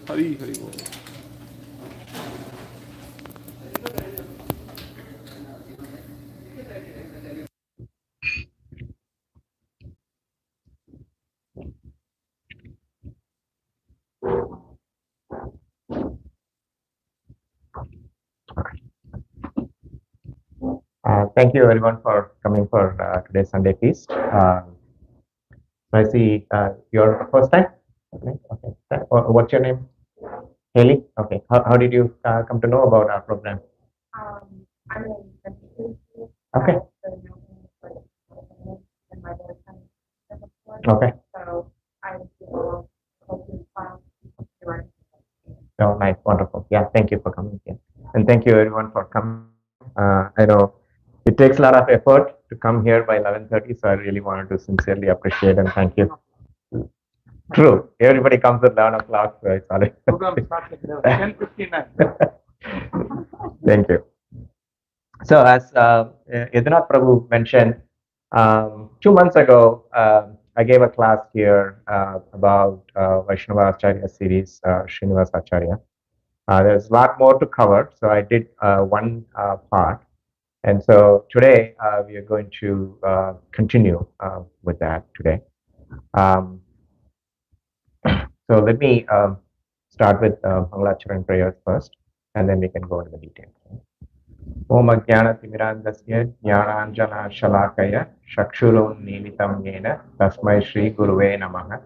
Hari Hari Bol. Thank you everyone for coming for today's Sunday feast. I see your first time. Okay. What's your name? Haley. Okay. How did you come to know about our program? I'm in Okay. Okay. So I feel Oh, nice, wonderful. Yeah, thank you for coming here, and thank you everyone for coming. I know it takes a lot of effort to come here by 11:30, so I really wanted to sincerely appreciate and thank you. True, everybody comes at 11 o'clock, so it's already. Program starts at 10:59. Thank you. So, as Yadinath Prabhu mentioned, 2 months ago, I gave a class here about Vaishnava Acharya series, Srinivas Acharya. There's a lot more to cover, so I did one part. And so today we are going to continue with that today. So let me start with Mangalacharan prayers first, and then we can go into the details. Om Ajnana Timirandasya Jnananjana Shalakaya Shakshurum Nimitam Yena Tasmai Shri Guruve Namaha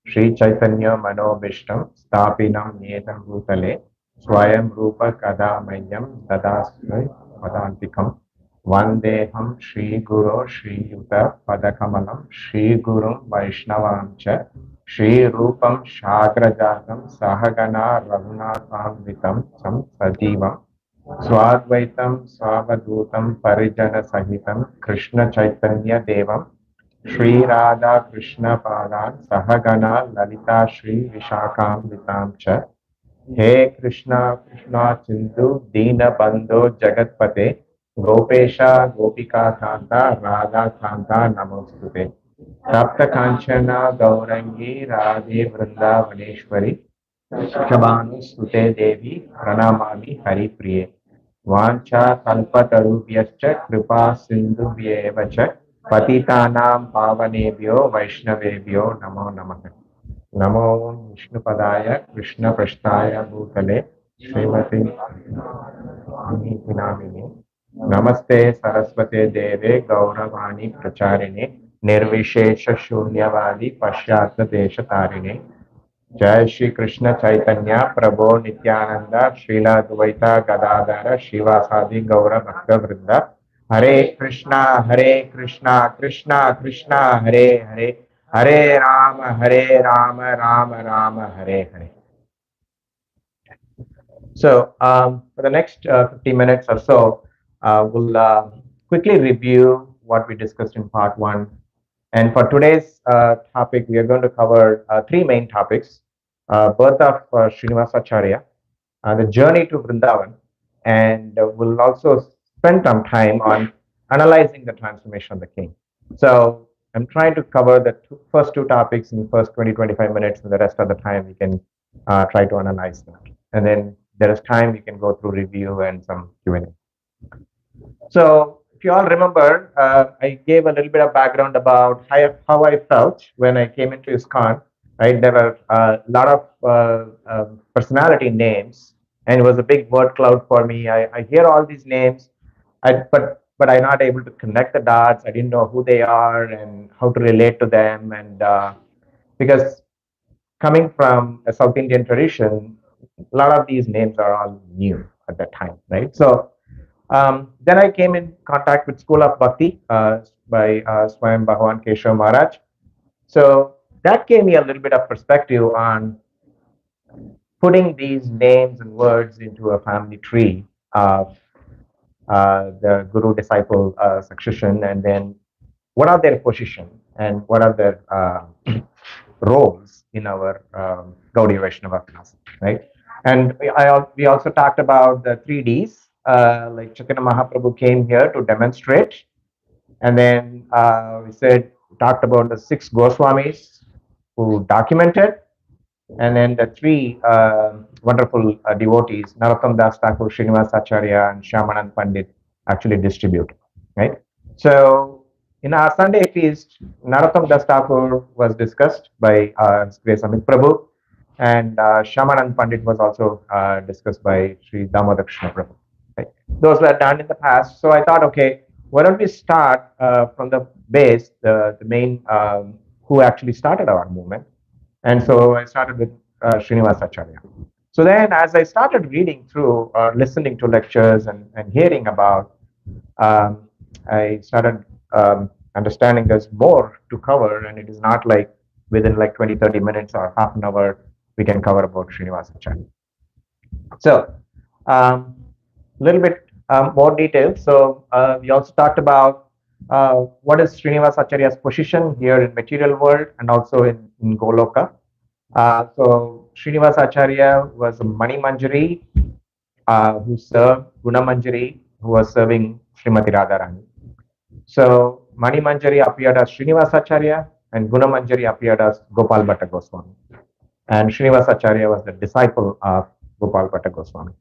Shri Chaitanya Manobishtam Stapinam Yetam Bhutale Swayam Rupa Kadamayam Dadasri Padantikam Vandeham Shri Guru Shri Yuta Padakamalam Shri Gurum Vaishnavancha Shri Rupam Shagrajatam Sahagana Raghunatham Vitam Sam Sajivam Swadvaitam Swavadutam Parijana Sahitam Krishna Chaitanya Devam Shri Radha Krishna Padan Sahagana Lalita Shri Vishakam Vitamcha He Krishna Krishna Chindu Dina Bandho Jagatpate Gopesha Gopika Kanta Radha Kanta Namostute Tapta Kanchana Gaurangi Radhe Vrindavaneshwari Shabanu Sute Devi Pranamami Hari Priye Vancha Kalpatarubhyascha Kripa Sindhubhyevacha Patitanam Pavanebhyo Vaishnavebhyo Namo Namaha Namo Vishnupadaya Krishna Prasthaya Bhutale Srimati Namini Namaste Saraswate Deve Gauravani Pracharine Nirvishesha Shunyavadi Pashyatma Desha Tarine Jai Shri Krishna Chaitanya Prabhu Nityananda Srila Dvaita Gadadhara Shivasadi Gaura Bhakta Vrinda Hare Krishna Krishna Krishna Hare Hare Hare Rama Rama Rama Hare Hare. So for the next 50 minutes or so, we'll quickly review what we discussed in part one. And for today's topic, we are going to cover three main topics: birth of Srinivas Acharya, the journey to Vrindavan, and we'll also spend some time on analyzing the transformation of the king. So I'm trying to cover the first two topics in the first 20-25 minutes, and the rest of the time we can try to analyze that. And then there is time we can go through review and some Q&A. So if you all remember, I gave a little bit of background about how I felt when I came into ISKCON. Right, there were a lot of personality names, and it was a big word cloud for me. I hear all these names, but I'm not able to connect the dots. I didn't know who they are and how to relate to them, and because coming from a South Indian tradition, a lot of these names are all new at that time, right? So then I came in contact with School of Bhakti by Swayam Bhagavan Keshav Maharaj. So that gave me a little bit of perspective on putting these names and words into a family tree of the guru-disciple succession, and then what are their position and what are their roles in our Gaudiya Vaishnava class, right? And we also talked about the 3Ds, like Chaitanya Mahaprabhu came here to demonstrate, and then we talked about the 6 Goswamis who documented, and then the 3 wonderful devotees, Narottam Das Thakur, Srinivas Acharya, and Smaranam Pandit, actually distribute, right? So in our Sunday feast, Narottam Das Thakur was discussed by Grace Amit Prabhu, and Smaranam Pandit was also discussed by Sri Damodar Krishna Prabhu. Right? Those were done in the past. So I thought, okay, why don't we start from the base, the main, who actually started our movement. And so I started with Srinivas Acharya. So then as I started reading through or listening to lectures and hearing about, I started understanding there's more to cover, and it is not like within like 20-30 minutes or half an hour we can cover about Srinivas Acharya. So a little bit more details. So we also talked about what is Srinivas Acharya's position here in material world and also in Goloka. So Srinivas Acharya was a Mani Manjari who served Guna Manjari, who was serving Srimati Radharani. So Mani Manjari appeared as Srinivas Acharya, and Guna Manjari appeared as Gopal Bhatta Goswami. And Srinivas Acharya was the disciple of Gopal Bhatta Goswami.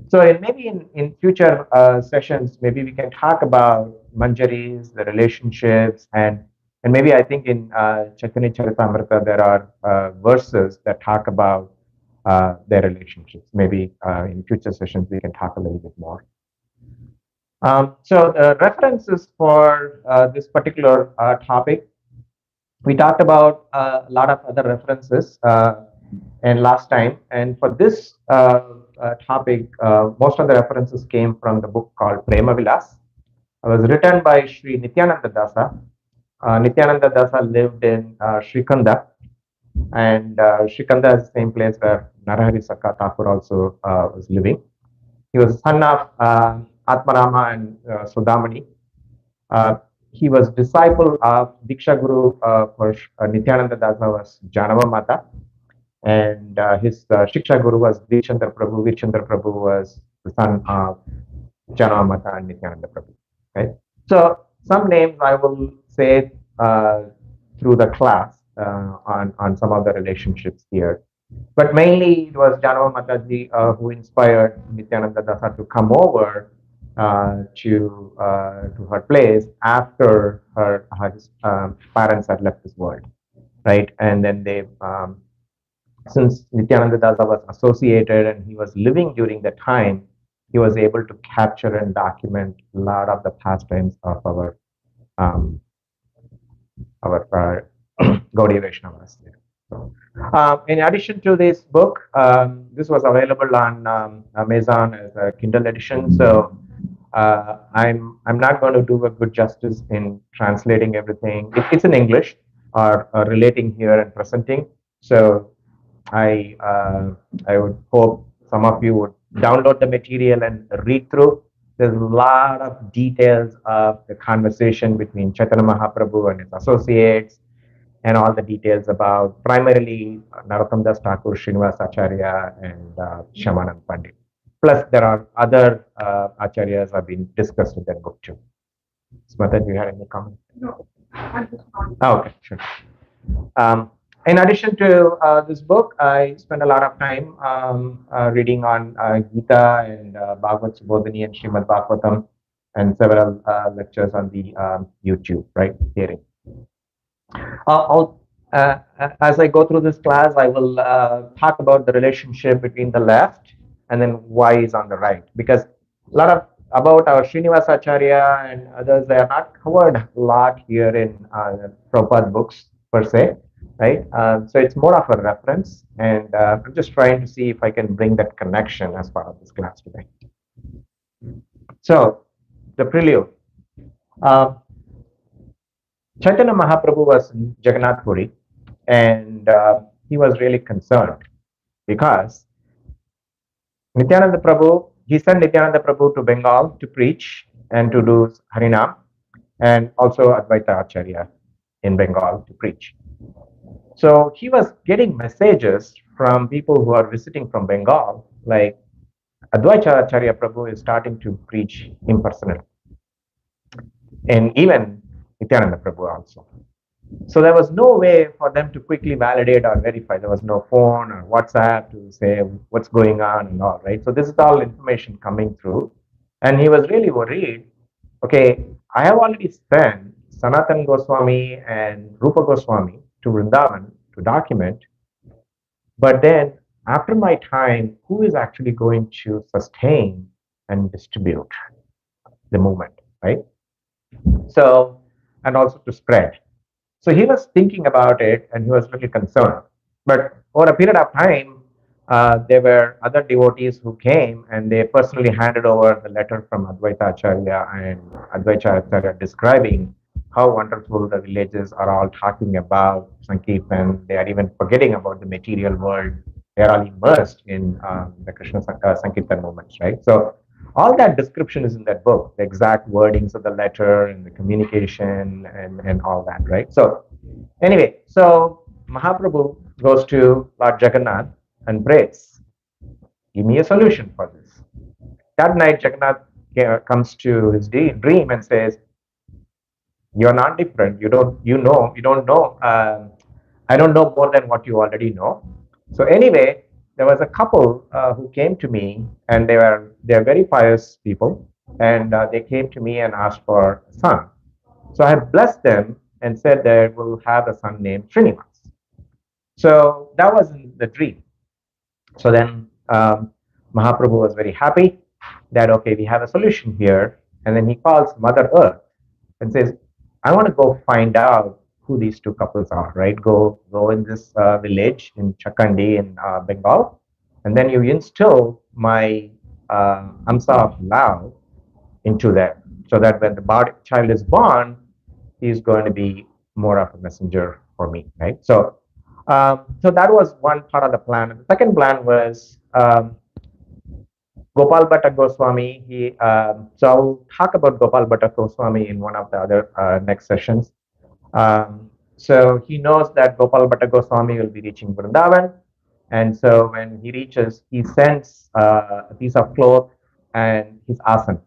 So maybe in future sessions, maybe we can talk about Manjaris, the relationships, and maybe I think in Chaitanya Charitamrita there are verses that talk about their relationships. Maybe in future sessions we can talk a little bit more. So the references for this particular topic, we talked about a lot of other references and last time, and for this topic, most of the references came from the book called Prema Vilas. It was written by Sri Nityananda Dasa. Nityananda Dasa lived in Srikanda, and Srikanda is the same place where Narahari Sakka Thakur also was living. He was son of Atmarama and Sudamani. He was disciple of Diksha Guru for Nityananda Dasa was Janava Mata, and his Shiksha Guru was Virchandra Prabhu. Virchandra Prabhu was the son of Janava Mata and Nityananda Prabhu. Right? So some names I will say through the class on some of the relationships here. But mainly it was Janava Mataji who inspired Nityananda Dasa to come over to her place after his parents had left this world, right? And then since Nityananda Dasa was associated and he was living during the time, he was able to capture and document a lot of the pastimes of um, our Gaudiya Vaishnavas. So, in addition to this book, this was available on Amazon as a Kindle edition. So I'm not going to do a good justice in translating everything. It's in English or relating here and presenting. So I uh, I would hope some of you would download the material and read through. There's a lot of details of the conversation between Chaitanya Mahaprabhu and his associates, and all the details about primarily Narottam Das Thakur, Srinivas Acharya, and Smaranam Pandit. Plus, there are other acharyas have been discussed in that book too. Smata, do you have any comment? No, I'm just not. Oh, okay, sure. In addition to this book, I spent a lot of time reading on Gita and Bhagavad Subodhini and Srimad Bhagavatam, and several lectures on the YouTube, right? Hearing. As I go through this class, I will talk about the relationship between the left and then why is on the right, because a lot of about our Srinivas Acharya and others, they are not covered a lot here in Prabhupada books per se, right? So it's more of a reference, and I'm just trying to see if I can bring that connection as part of this class today. So the prelude. Chaitanya Mahaprabhu was in Jagannath Puri, and he was really concerned because Nityananda Prabhu, he sent Nityananda Prabhu to Bengal to preach and to do Harinam, and also Advaita Acharya in Bengal to preach. So he was getting messages from people who are visiting from Bengal, like Advaita Acharya Prabhu is starting to preach impersonally, and even Nityananda Prabhu also. So there was no way for them to quickly validate or verify. There was no phone or WhatsApp to say what's going on and all, right? So this is all information coming through. And he was really worried, okay, I have already sent Sanatan Goswami and Rupa Goswami to Vrindavan to document, but then after my time, who is actually going to sustain and distribute the movement, right? So, and also to spread. So he was thinking about it and he was really concerned. But over a period of time, there were other devotees who came and they personally handed over the letter from Advaita Acharya and Advaita Acharya describing how wonderful the villages are all talking about Sankirtan. They are even forgetting about the material world. They are all immersed in the Krishna Sankirtan movements, right? So all that description is in that book, the exact wordings of the letter and the communication and all that, right? So anyway, so Mahaprabhu goes to Lord Jagannath and prays, give me a solution for this. That night, Jagannath comes to his dream and says, you're not different. You don't know. I don't know more than what you already know. So anyway, there was a couple who came to me, and they're very pious people, and they came to me and asked for a son. So I blessed them and said they will have a son named Srinivas. So that was in the dream. So then Mahaprabhu was very happy that okay, we have a solution here, and then he calls Mother Earth and says, I want to go find out who these two couples are, right? Go in this village in Chakandi in Bengal, and then you instill my Amsa of love into them, so that when the child is born, he's going to be more of a messenger for me, right? So that was one part of the plan. And the second plan was Gopal Bhatta Goswami. So I'll talk about Gopal Bhatta Goswami in one of the other next sessions. So he knows that Gopal Bhatta Goswami will be reaching Vrindavan. And so when he reaches, he sends a piece of cloth and his asan,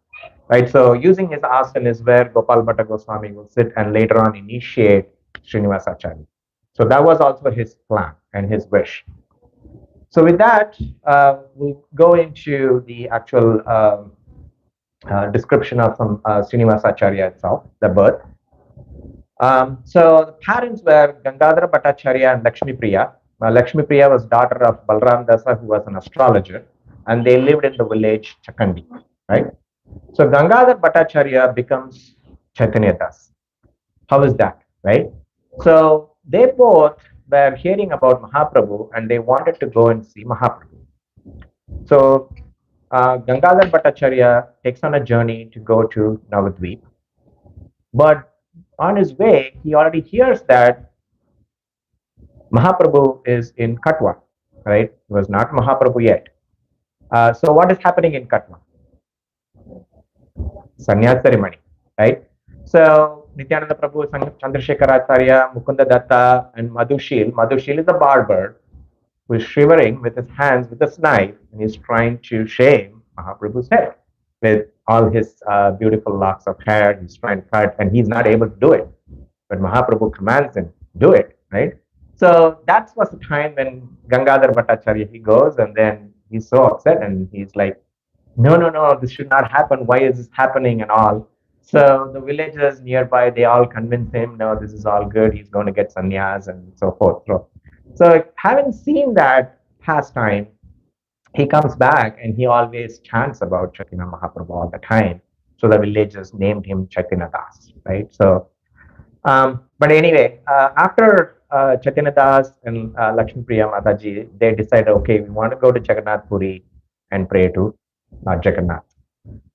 right? So using his asan is where Gopal Bhatta Goswami will sit and later on initiate Srinivas Acharya. So that was also his plan and his wish. So with that, we'll go into the actual description of some Srinivas Acharya itself, the birth. So the parents were Gangadhara Bhattacharya and Lakshmi Priya. Lakshmi Priya was daughter of Balram Dasa, who was an astrologer, and they lived in the village Chakandi, right? So Gangadhar Bhattacharya becomes Chaitanya Das. How is that, right? So they both were hearing about Mahaprabhu and they wanted to go and see Mahaprabhu. So Gangadhar Bhattacharya takes on a journey to go to Navadvip. But on his way, he already hears that Mahaprabhu is in Katwa, right? He was not Mahaprabhu yet. So what is happening in Katwa? Sannyas ceremony, right? So Nityananda Prabhu, Chandrasekhar Acharya, Mukunda Datta, and Madhushil. Madhushil is a barber who is shivering with his hands with his knife, and he's trying to shave Mahaprabhu's head with all his beautiful locks of hair. He's trying to cut, and he's not able to do it. But Mahaprabhu commands him, do it, right? So that was the time when Gangadhar Bhattacharya, he goes, and then he's so upset, and he's like, no, this should not happen. Why is this happening and all? So the villagers nearby, they all convince him, no, this is all good. He's going to get sannyas and so forth. So having seen that pastime, he comes back and he always chants about Chaitanya Mahaprabhu all the time. So the villagers named him Chaitanya Das, right? So, but anyway, after Chaitanya Das and Lakshmi Priya Mataji, they decided, okay, we want to go to Jagannath Puri and pray to Jagannath.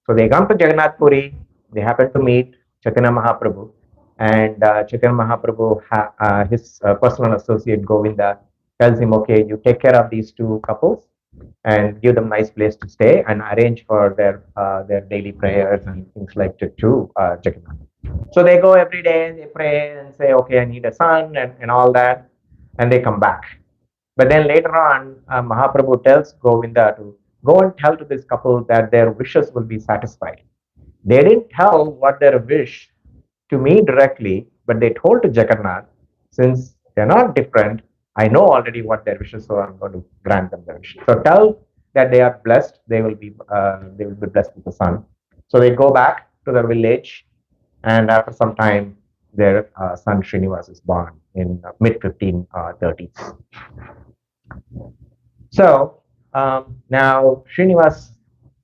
So they come to Jagannath Puri, they happen to meet Chaitanya Mahaprabhu, and Chaitanya Mahaprabhu, his personal associate Govinda, tells him, okay, you take care of these two couples and give them nice place to stay and arrange for their daily prayers and things like that to Jagannath. So they go every day, they pray and say, okay, I need a son and all that, and they come back. But then later on, Mahaprabhu tells Govinda to go and tell to this couple that their wishes will be satisfied. They didn't tell what their wish to me directly, but they told to Jagannath, since they're not different, I know already what their wishes, so I'm going to grant them their wishes. So tell that they are blessed, they will be blessed with the son. So they go back to their village, and after some time, their son Srinivas is born in mid 1530s. So now Srinivas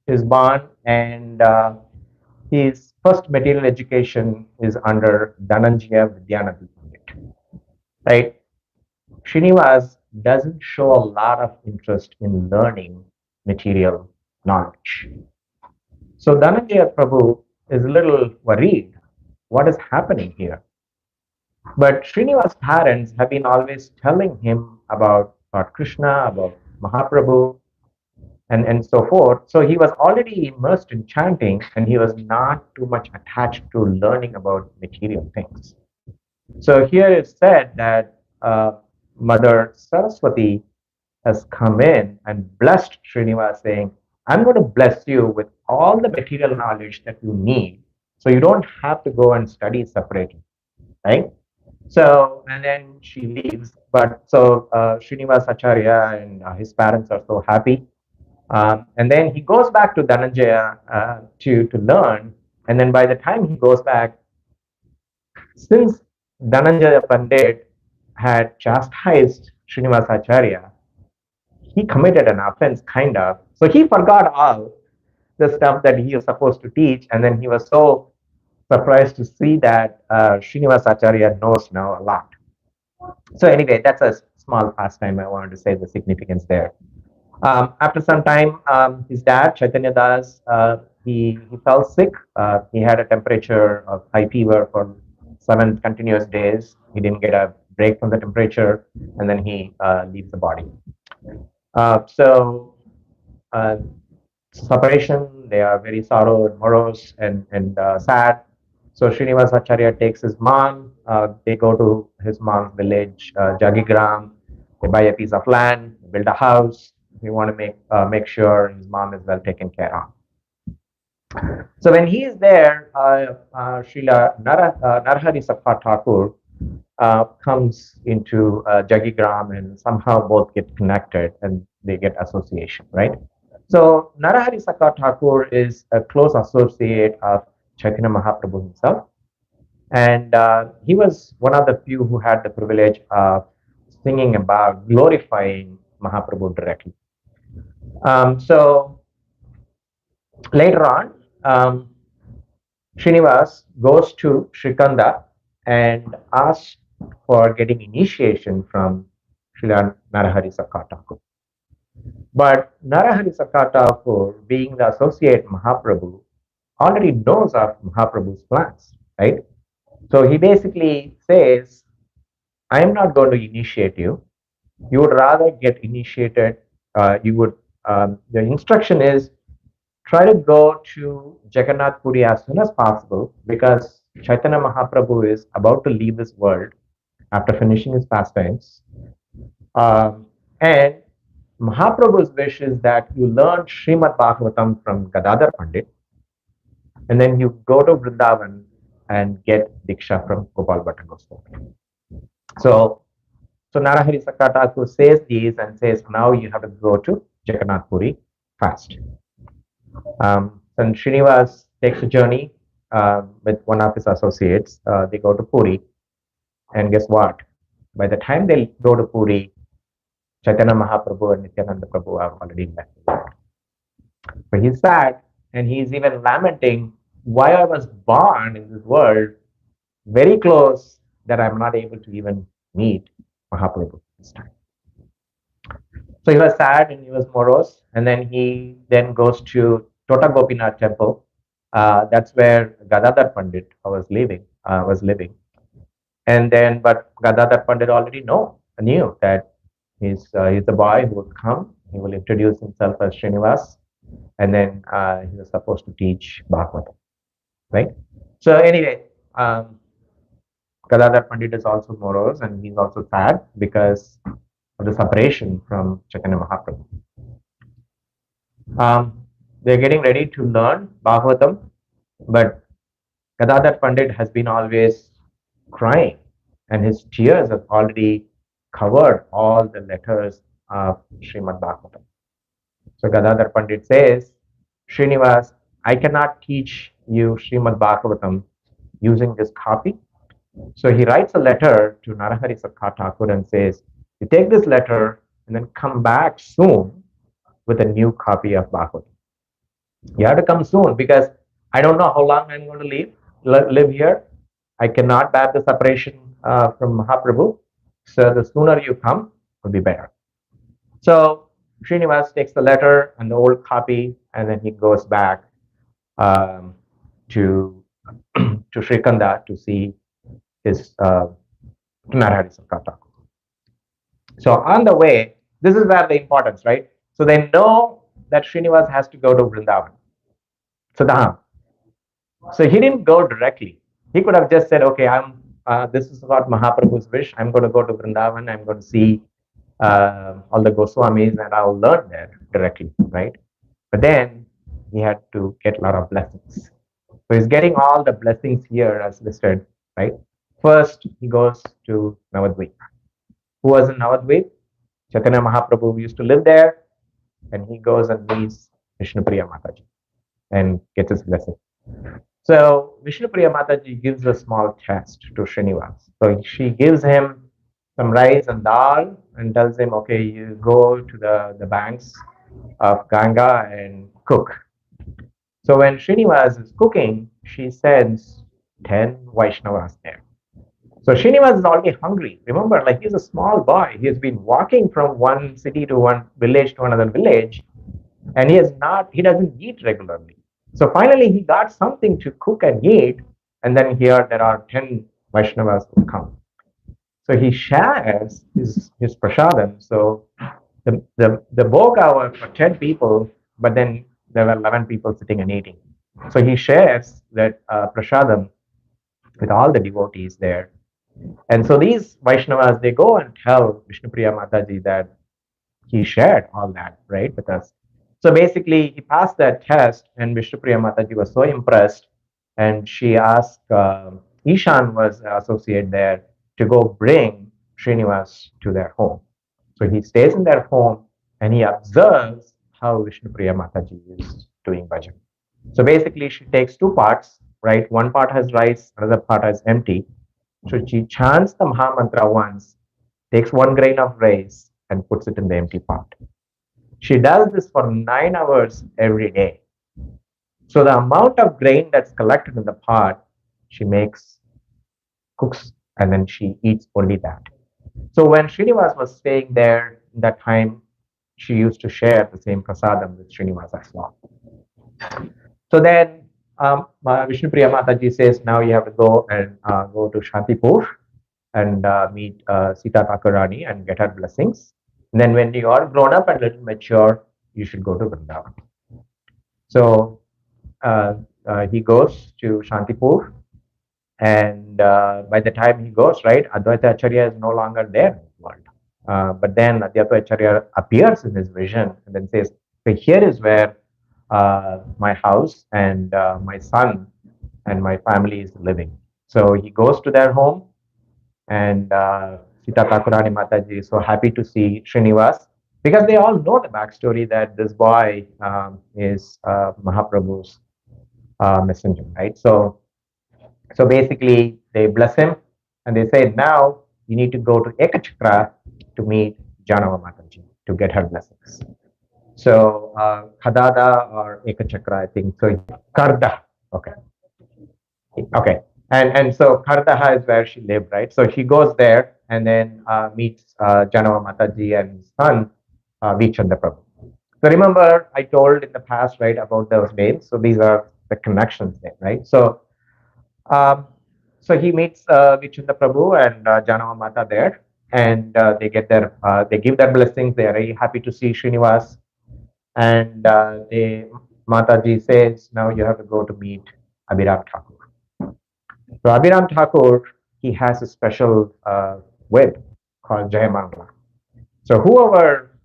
is born, and his first material education is under Dhananjaya Vidyanadhi Pandit. Right? Srinivas doesn't show a lot of interest in learning material knowledge. So Dhananjaya Prabhu is a little worried. What is happening here? But Srinivas' parents have been always telling him about Hare Krishna, about Mahaprabhu, and so forth. So he was already immersed in chanting, and he was not too much attached to learning about material things. So here it's said that Mother Saraswati has come in and blessed Srinivas, saying, I'm going to bless you with all the material knowledge that you need, so you don't have to go and study separately, right? So, and then she leaves. But so Srinivas Acharya and his parents are so happy. And then he goes back to Dhananjaya to learn. And then by the time he goes back, since Dhananjaya Pandit had chastised Srinivas Acharya, he committed an offense, kind of. So he forgot all the stuff that he was supposed to teach. And then he was so surprised to see that Srinivas Acharya knows now a lot. So anyway, that's a small pastime. I wanted to say the significance there. After some time, his dad, Chaitanya Das, he fell sick. He had a temperature of high fever for 7 continuous days. He didn't get a break from the temperature, and then he leaves the body. So separation, they are very sorrow, morose, and sad. So Srinivas Acharya takes his mom. They go to his mom's village, Jagigram. They buy a piece of land, build a house. We want to make sure his mom is well taken care of. So when he is there, Srila Narhari Sapha Thakur comes into Jagigram, and somehow both get connected, and they get association, right? So Narahari Sakka Thakur is a close associate of Chaitanya Mahaprabhu himself, and he was one of the few who had the privilege of singing about glorifying Mahaprabhu directly. So later on, Srinivas goes to Srikanda and asks for getting initiation from Srila Narahari Sakka Thakur. But Narahari Sakka Thakur, being the associate Mahaprabhu, already knows of Mahaprabhu's plans, right? So he basically says, I am not going to initiate you. You would rather get initiated. The instruction is try to go to Jagannath Puri as soon as possible because Chaitanya Mahaprabhu is about to leave this world after finishing his pastimes. And Mahaprabhu's wish is that you learn Srimad Bhagavatam from Gadadhar Pandit, and then you go to Vrindavan and get Diksha from Gopal Bhatta Goswami. So Narahari Sakka Thakur says these and says, now you have to go to Jagannath Puri fast. And Srinivas takes a journey with one of his associates. They go to Puri, and guess what? By the time they go to Puri, Chaitanya Mahaprabhu and Nityananda Prabhu are already left. But he's sad, and he's even lamenting why I was born in this world very close that I'm not able to even meet Mahaprabhu this time. So he was sad and he was morose, and then he then goes to Tota Gopinath temple. That's where Gadadhar Pandit was living. And then, but Gadadhar Pandit already knew that he's the boy who would come. He will introduce himself as Srinivas, and then he was supposed to teach Bhagavatam, right? So anyway, Gadadhar Pandit is also morose, and he's also sad because of the separation from Chaitanya Mahaprabhu. They're getting ready to learn Bhagavatam, but Gadadhar Pandit has been always crying, and his tears have already covered all the letters of Srimad Bhagavatam. So Gadadhar Pandit says, Srinivas, I cannot teach you Srimad Bhagavatam using this copy. So he writes a letter to Narahari Sakka Thakur and says, you take this letter and then come back soon with a new copy of Bhagavatam. You have to come soon because I don't know how long I'm going to live here. I cannot bear the separation from Mahaprabhu. So the sooner you come will be better. So Srinivas takes the letter and the old copy, and then he goes back to Srikanda to see his Narahari Sakka Thakur. So on the way, this is where the importance, right? So they know that Srinivas has to go to Vrindavan. So he didn't go directly. He could have just said, okay, this is what Mahaprabhu's wish. I'm going to go to Vrindavan. I'm going to see all the Goswamis and I'll learn there directly, right? But then he had to get a lot of blessings. So he's getting all the blessings here as listed, right? First, he goes to Navadvip. Who was in Navadvip? Chaitanya Mahaprabhu used to live there, and he goes and meets Vishnupriya Mataji and gets his blessing. So Vishnupriya Mataji gives a small test to Srinivas. So she gives him some rice and dal and tells him, okay, you go to the banks of Ganga and cook. So when Srinivas is cooking, she sends 10 Vaishnavas there. So Srinivas is already hungry. Remember, like he's a small boy. He has been walking from one city to one village to another village, and he doesn't eat regularly. So finally he got something to cook and eat, and then here there are 10 Vaishnavas who come. So he shares his prasadam. So the bhoga was for 10 people, but then there were 11 people sitting and eating. So he shares that prasadam with all the devotees there. And so these Vaishnavas, they go and tell Vishnupriya Mataji that he shared all that, right, with us. So basically, he passed that test, and Vishnupriya Mataji was so impressed, and she asked, Ishan was associate there, to go bring Srinivas to their home. So he stays in their home, and he observes how Vishnupriya Mataji is doing bhajan. So basically, she takes two parts, right? One part has rice, another part has empty. So she chants the Maha Mantra once, takes 1 grain of rice, and puts it in the empty pot. She does this for 9 hours every day. So the amount of grain that's collected in the pot, she cooks, and then she eats only that. So when Srinivas was staying there that time, she used to share the same prasadam with Srinivas as well. So then Vishnupriya Mataji says, now you have to go and go to Shantipur and meet Sita Thakurani and get her blessings. And then when you are grown up and a little mature, you should go to Vrindavan. So he goes to Shantipur, and by the time he goes, right, Advaita Acharya is no longer there in the world. But then Advaita Acharya appears in his vision and then says, okay, here is where my house and my son and my family is living. So he goes to their home, and Sita Thakurani Mataji is so happy to see Srinivas, because they all know the backstory that this boy is Mahaprabhu's messenger, right? So basically, they bless him and they say, now you need to go to Ekachakra to meet Janava Mataji to get her blessings. So Khadada or Ekachakra, I think. So Karda, okay. Okay. And so Kardaha is where she lived, right? So she goes there and then meets Janava Mataji and his son, Vichanda Prabhu. So remember, I told in the past, right, about those names. So these are the connections there, right? So he meets Vichanda Prabhu and Janava Mata there, and they give their blessings. They are very happy to see Srinivas, and Mataji says, now you have to go to meet Abhiram Thakur. So Abhiram Thakur, he has a special whip called Jayamangla. So whoever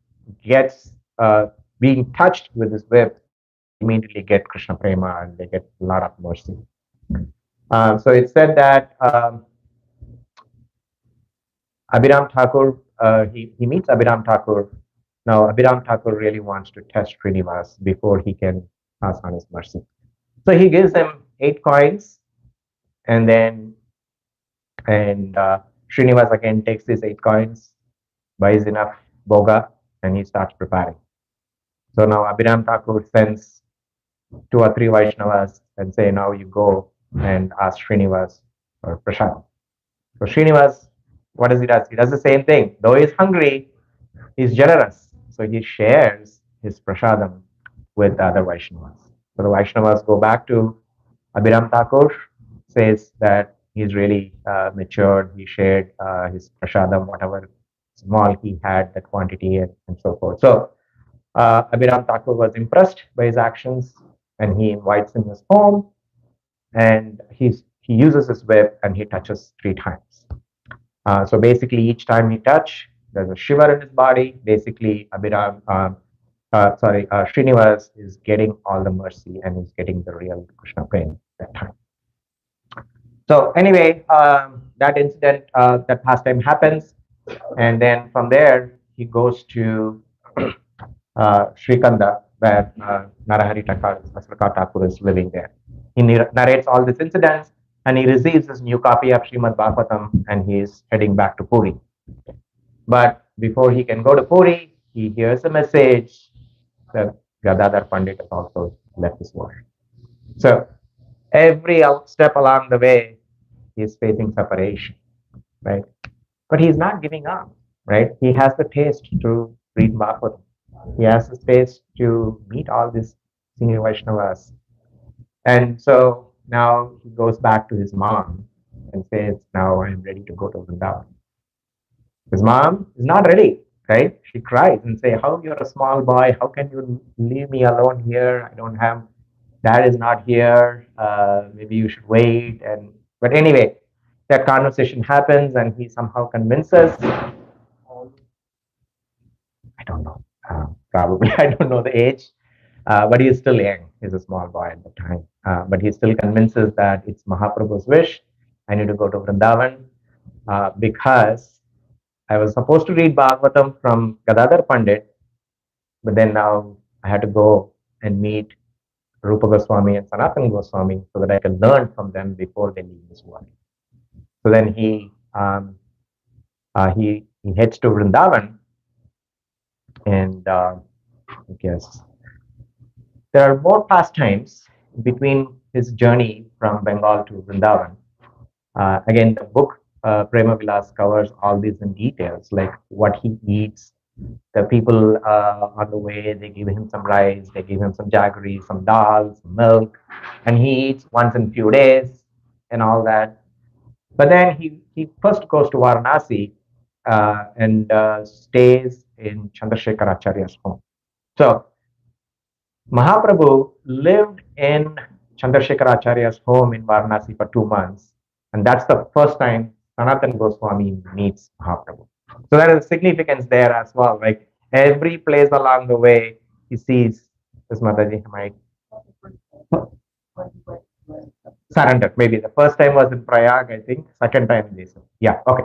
gets being touched with this whip, immediately get Krishna Prema and they get a lot of mercy. So it said that Abhiram Thakur, he meets Abhiram Thakur. Now Abhiram Thakur really wants to test Srinivas before he can pass on his mercy. So he gives him 8 coins, and then Srinivas again takes these 8 coins, buys enough boga, and he starts preparing. So now Abhiram Thakur sends 2 or 3 Vaishnavas and say, now you go and ask Srinivas for prasad. So Srinivas, what does he do? He does the same thing. Though he's hungry, he's generous. So he shares his prasadam with the other Vaishnavas. So the Vaishnavas go back to Abhiram Thakur, says that he's really matured. He shared his prasadam, whatever small he had, that quantity, and so forth. So Abhiram Thakur was impressed by his actions, and he invites him in his home, and he uses his whip and he touches 3 times. So basically, each time he touch, there's a shiver in his body. Basically, Srinivas is getting all the mercy and he's getting the real Krishna prema that time. So anyway, that incident, that pastime happens, and then from there he goes to Srikanda, where Narahari Thakur is living there. He narrates all these incidents, and he receives his new copy of Srimad Bhagavatam, and he is heading back to Puri. But before he can go to Puri, he hears a message that Gadadhar Pandit has also left this world. So every step along the way, he is facing separation, right? But he's not giving up, right? He has the taste to read Bhagavatam. He has the taste to meet all these senior Vaishnavas. And so now he goes back to his mom and says, now I'm ready to go to Vrindavan. His mom is not ready, right? She cries and says, how you're a small boy, how can you leave me alone here? I don't have, dad is not here, maybe you should wait. But anyway, that conversation happens and he somehow convinces, I don't know, probably, I don't know the age, but he is still young. He's a small boy at the time. But he still convinces that it's Mahaprabhu's wish. I need to go to Vrindavan because I was supposed to read Bhagavatam from Gadadhar Pandit, but then now I had to go and meet Rupa Goswami and Sanatana Goswami so that I can learn from them before they leave this world. So then he heads to Vrindavan, and I guess there are more pastimes between his journey from Bengal to Vrindavan. Again, the book Prema Vilas covers all these in details, like what he eats. The people on the way, they give him some rice, they give him some jaggery, some dal, some milk, and he eats once in few days and all that. But then he first goes to Varanasi and stays in Chandrasekhar Acharya's home. So Mahaprabhu lived in Chandrasekhar Acharya's home in Varanasi for 2 months, and that's the first time Sanatan Goswami meets Mahaprabhu. So there is significance there as well. Like every place along the way, he sees this Mataji. My surrender. Maybe the first time was in Prayag, I think. Second time in Jason. Yeah. Okay.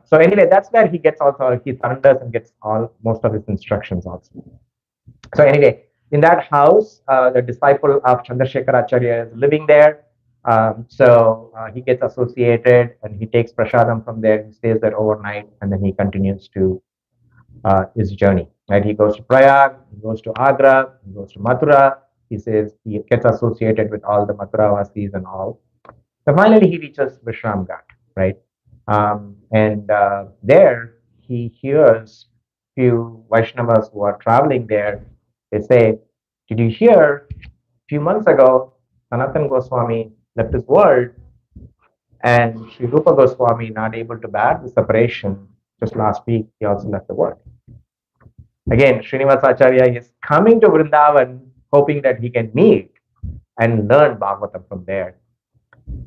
So anyway, that's where he gets also he surrenders and gets all most of his instructions also. So anyway, in that house, the disciple of Chandrasekhar Acharya is living there. So he gets associated and he takes prasadam from there. He stays there overnight, and then he continues to his journey. Right? He goes to Prayag, he goes to Agra, he goes to Mathura. He says he gets associated with all the Mathura Vasis and all. So finally, he reaches Vishram Ghat, right? And there he hears few Vaishnavas who are traveling there. They say, "Did you hear? A few months ago, Sanatan Goswami left this world, and Sri Rupa Goswami, not able to bear the separation, just last week he also left the world." Again, Srinivas Acharya is coming to Vrindavan, hoping that he can meet and learn Bhagavatam from there.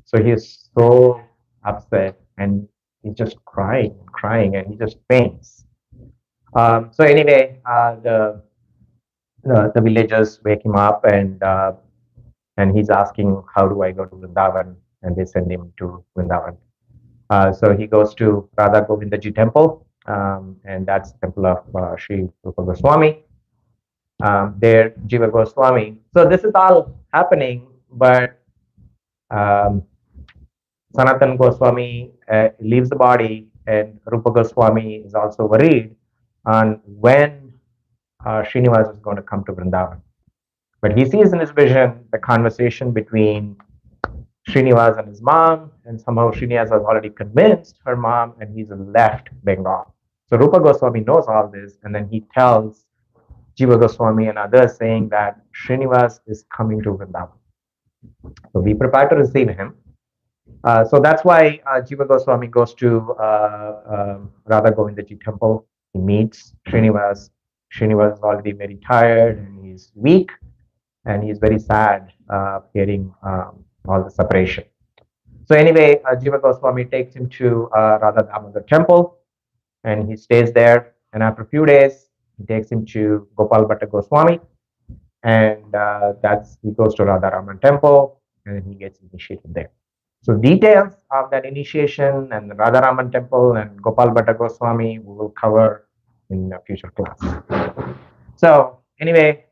So he is so upset and he's just crying and crying and he just faints. So anyway, the villagers wake him up and he's asking, "How do I go to Vrindavan?" And they send him to Vrindavan. So he goes to Radha Govindaji temple, and that's the temple of Sri Rupa Goswami. There, Jiva Goswami. So this is all happening, but Sanatan Goswami leaves the body, and Rupa Goswami is also worried on when Srinivas is going to come to Vrindavan. But he sees in his vision the conversation between Srinivas and his mom, and somehow Srinivas has already convinced her mom, and he's left Bengal. So Rupa Goswami knows all this, and then he tells Jiva Goswami and others saying that Srinivas is coming to Vrindavan. So be prepared to receive him. So that's why Jiva Goswami goes to Radha Govindaji temple. He meets Srinivas. Srinivas is already very tired and he's weak and he's very sad hearing all the separation. So anyway, Jiva Goswami takes him to Radha Damodar temple and he stays there. And after a few days, he takes him to Gopal Bhatta Goswami, and he goes to Radha Raman temple and he gets initiated there. So details of that initiation and the Radha Raman temple and Gopal Bhatta Goswami we will cover in a future class. So anyway,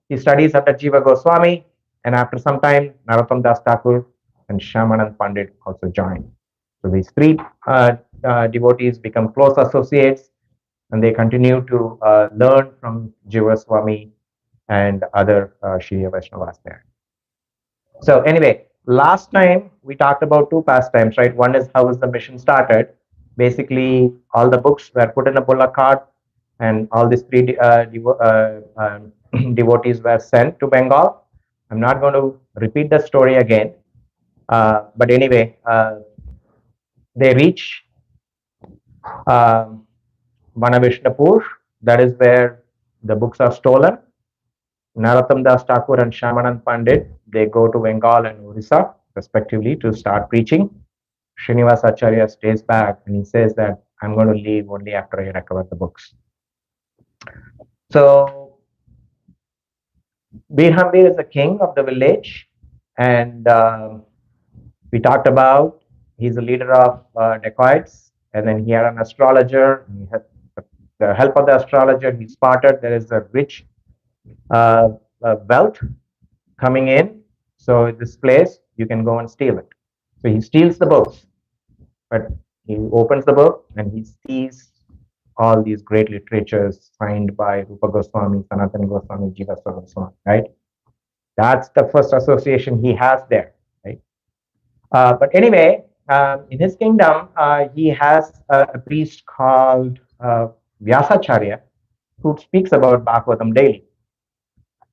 he studies under Jiva Goswami, and after some time, Narottam Das Thakur and Shyamanand Pandit also join. So these three devotees become close associates, and they continue to learn from Jiva Goswami and other Shriya Vaishnavas there. So anyway, last time we talked about two pastimes, right? One is how was the mission started. Basically, all the books were put in a bullock cart, and all these three devotees were sent to Bengal. I'm not going to repeat the story again, but anyway, they reach Vanavishnapur. That is where the books are stolen. Narottam Das Thakur and Shyamanand Pandit, they go to Bengal and Orissa, respectively, to start preaching. Srinivas Acharya stays back and he says that I'm going to leave only after I recover the books. So, Birhambir is the king of the village, and we talked about he's a leader of dacoits, and then he had an astrologer, and he had the help of the astrologer, he spotted there is a rich wealth coming in. So this place, you can go and steal it. So he steals the books, but he opens the book and he sees all these great literatures signed by Rupa Goswami, Sanatana Goswami, Jiva Goswami, right? That's the first association he has there, right? But anyway, in his kingdom, he has a priest called Vyasacharya who speaks about Bhagavatam daily.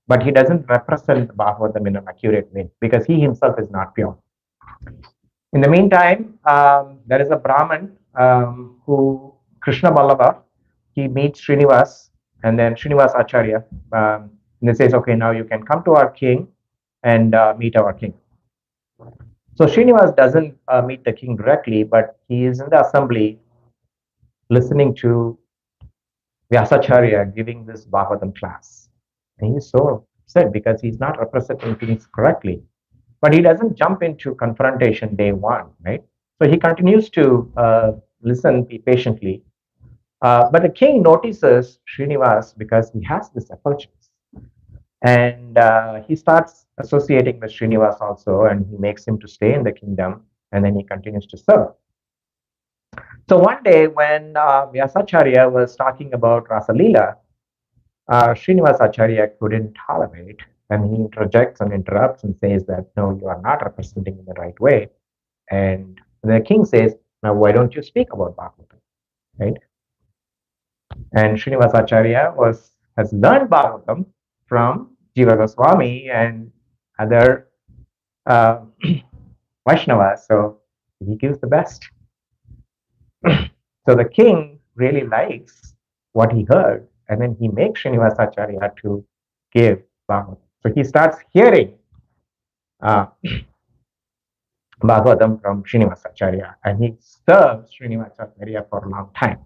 But he doesn't represent Bhagavatam in an accurate way because he himself is not pure. In the meantime, there is a Brahmin who, Krishna Ballabha, he meets Srinivas, and then Srinivas Acharya, and he says, okay, now you can come to our king and meet our king. So Srinivas doesn't meet the king directly, but he is in the assembly listening to Vyasacharya giving this Bhagavatam class. And he's so upset because he's not representing things correctly. But he doesn't jump into confrontation day one, right? So he continues to listen patiently. But the king notices Srinivas because he has this effulgence. And he starts associating with Srinivas also, and he makes him to stay in the kingdom, and then he continues to serve. So one day when Vyasacharya was talking about Rasa Leela, Srinivas Acharya couldn't tolerate, and he interjects and interrupts and says that, no, you are not representing in the right way. And the king says, now why don't you speak about Bhagavatam, right? And Srinivas Acharya has learned Bhagavatam from Jiva Goswami and other Vaishnavas, so he gives the best. So the king really likes what he heard, and then he makes Srinivas Acharya to give Bhagavatam. So he starts hearing Bhagavatam from Srinivas Acharya, and he serves Srinivas Acharya for a long time.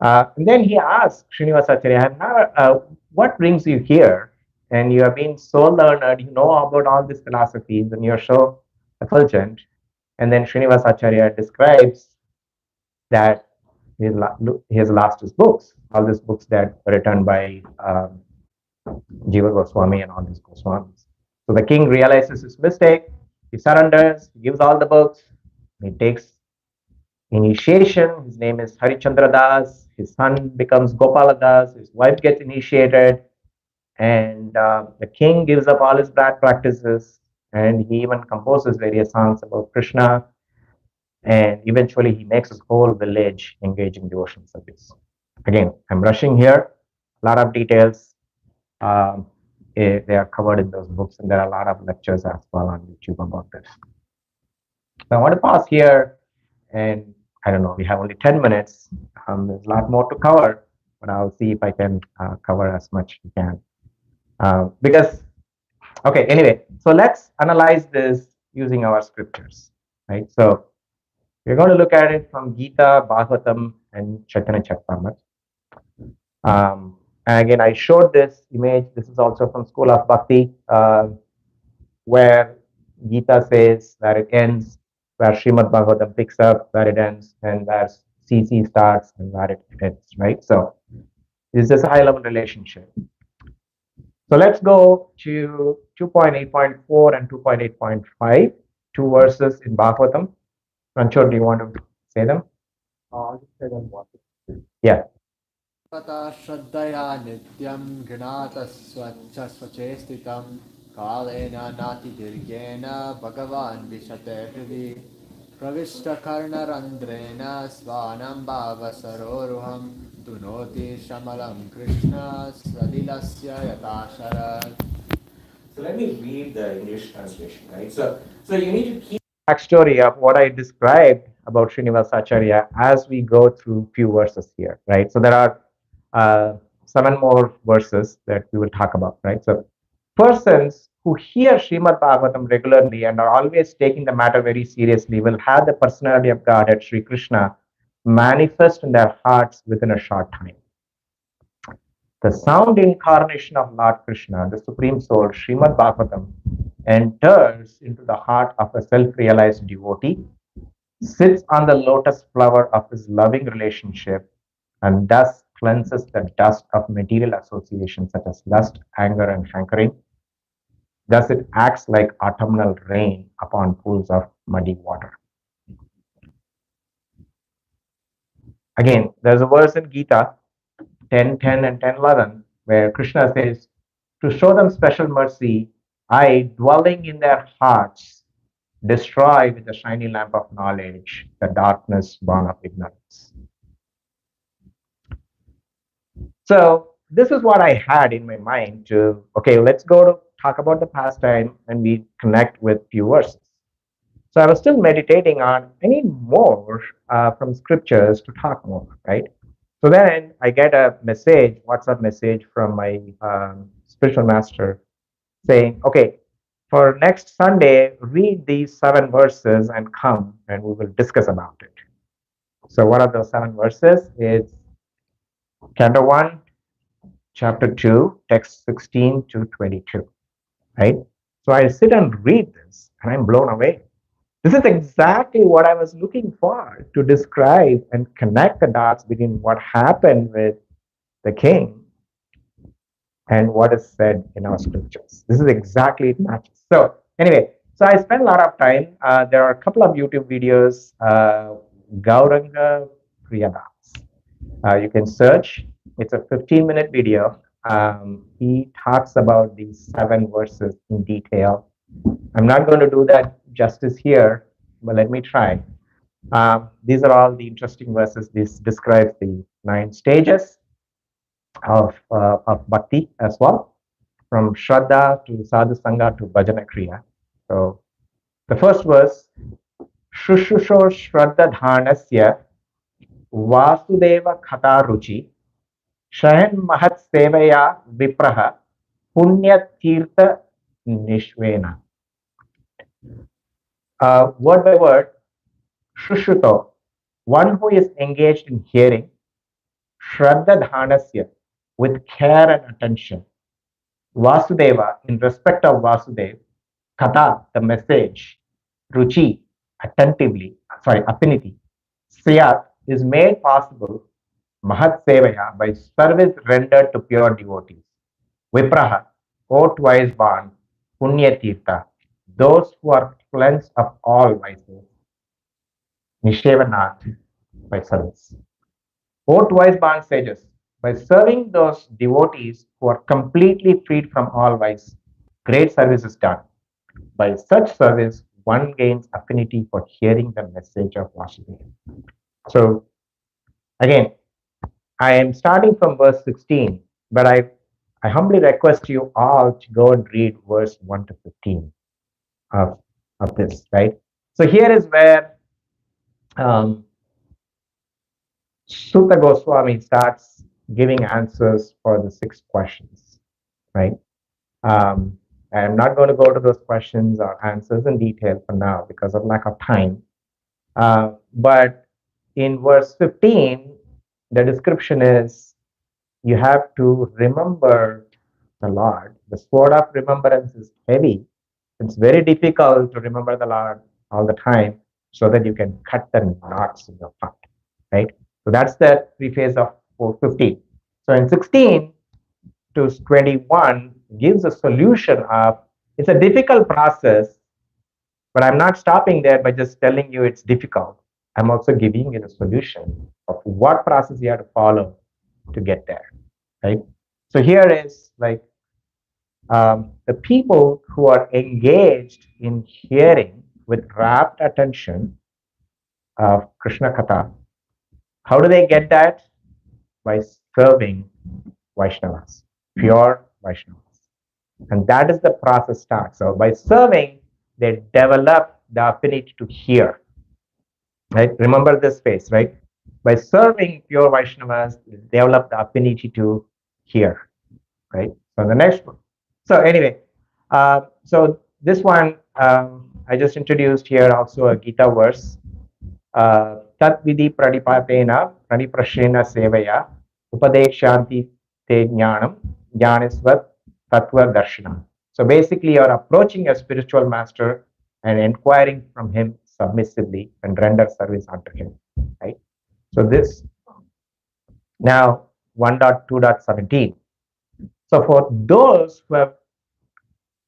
And then he asks Srinivas Acharya, what brings you here? And you have been so learned, you know about all these philosophies, and you're so effulgent. And then Srinivas Acharya describes that he has lost his books, all these books that were written by Jiva Goswami and all these Goswamis. So the king realizes his mistake, he surrenders, he gives all the books, he takes initiation. His name is Harichandra Das, his son becomes Gopala Das, his wife gets initiated, and the king gives up all his bad practices, and he even composes various songs about Krishna, and eventually he makes his whole village engage in devotional service. Again, I'm rushing here, a lot of details. They are covered in those books, and there are a lot of lectures as well on YouTube about this. So I want to pause here, and I don't know, we have only 10 minutes. There's a lot more to cover, but I'll see if I can cover as much as we can. Because, okay, anyway, so let's analyze this using our scriptures, right? So we're going to look at it from Gita, Bhagavatam, and Chaitanya Charitamrita. And again, I showed this image. This is also from School of Bhakti, where Gita says that it ends, where Srimad Bhagavatam picks up, where it ends, and where CC starts and where it ends, right? So this is a high-level relationship. So let's go to 2.8.4 and 2.8.5, two verses in Bhagavatam. Ranchor, do you want to say them? I'll just say them once. Yeah. Tata Shraddhaya Nityam Granata Swacha Swachestitam Kalena Nati Dirgena Bhagavan Vishate Hridi Pravishta Karna Randrena Svanam Bhava Saroruham Dunoti Shamalam Krishna Sadilasya Yatasharat. So let me read the English translation, right? So you need to keep the backstory of what I described about Srinivas Acharya as we go through few verses here, right? So there are 7 more verses that we will talk about, right? So persons who hear Srimad Bhagavatam regularly and are always taking the matter very seriously will have the personality of Godhead, Sri Krishna, manifest in their hearts within a short time. The sound incarnation of Lord Krishna, the Supreme Soul, Srimad Bhagavatam, enters into the heart of a self-realized devotee, sits on the lotus flower of his loving relationship, and thus cleanses the dust of material associations such as lust, anger, and hankering, thus it acts like autumnal rain upon pools of muddy water. Again, there's a verse in Gita 10:10 and 10:11 where Krishna says, to show them special mercy, I, dwelling in their hearts, destroy with the shiny lamp of knowledge the darkness born of ignorance. So this is what I had in my mind to, okay, let's go to talk about the pastime and we connect with few verses. So I was still meditating on, I need more from scriptures to talk more, right? So then I get a message, WhatsApp message from my spiritual master saying, okay, for next Sunday, read these 7 verses and come and we will discuss about it. So what are those 7 verses? It's Canto 1, Chapter 2, text 16 to 22, right? So I sit and read this and I'm blown away. This is exactly what I was looking for, to describe and connect the dots between what happened with the king and what is said in our scriptures. This is exactly, it matches. So anyway, so I spent a lot of time. There are a couple of YouTube videos, Gauranga Priyadas. You can search. It's a 15-minute video. He talks about these 7 verses in detail. I'm not going to do that justice here, but let me try. These are all the interesting verses. This describes the 9 stages of bhakti as well, from Shraddha to Sadhu Sangha to Bhajana Kriya. So the first verse, Shushusho Shraddha Dhanasya Vasudeva Kata Ruchi Shahan Mahat Sevaya Vipraha Punya Tirtha Nishvena. Word by word, Shushuto, one who is engaged in hearing, Shraddha Dhanasya, with care and attention, Vasudeva, in respect of Vasudev, Kata, the message, Ruchi, affinity, Siyat, is made possible, Mahat Sevaya, by service rendered to pure devotees. Vipraha, O twice born, Punya Tirtha, those who are cleansed of all vices. Nishevanath, by service. O twice born sages, by serving those devotees who are completely freed from all vice, great service is done. By such service, one gains affinity for hearing the message of Vasudeva. So, again, I am starting from verse 16, but I humbly request you all to go and read verse 1 to 15 of this, right? So here is where Sutta Goswami starts giving answers for the 6 questions, right? I'm not going to go to those questions or answers in detail for now because of lack of time. But in verse 15, the description is you have to remember the Lord. The sword of remembrance is heavy. It's very difficult to remember the Lord all the time so that you can cut the knots in your heart, right? So that's the preface of 15. So in 16 to 21 gives a solution of, it's a difficult process, but I'm not stopping there by just telling you it's difficult. I'm also giving you the solution of what process you have to follow to get there, right? So here is like the people who are engaged in hearing with rapt attention of Krishna Katha. How do they get that? By serving Vaishnavas, pure Vaishnavas. And that is the process starts. So by serving, they develop the affinity to hear. Right? Remember this phase, right? By serving pure Vaishnavas, they develop the affinity to hear. Right? So the next one. So anyway, so this one I just introduced here also a Gita verse. Tat vidhi pradipatena praniprashena sevaya upadekshanti te jnanam jnanisvat tattva darshanam. So basically, you're approaching a spiritual master and inquiring from him submissively and render service unto him. Right. So this now 1.2.17. So for those who have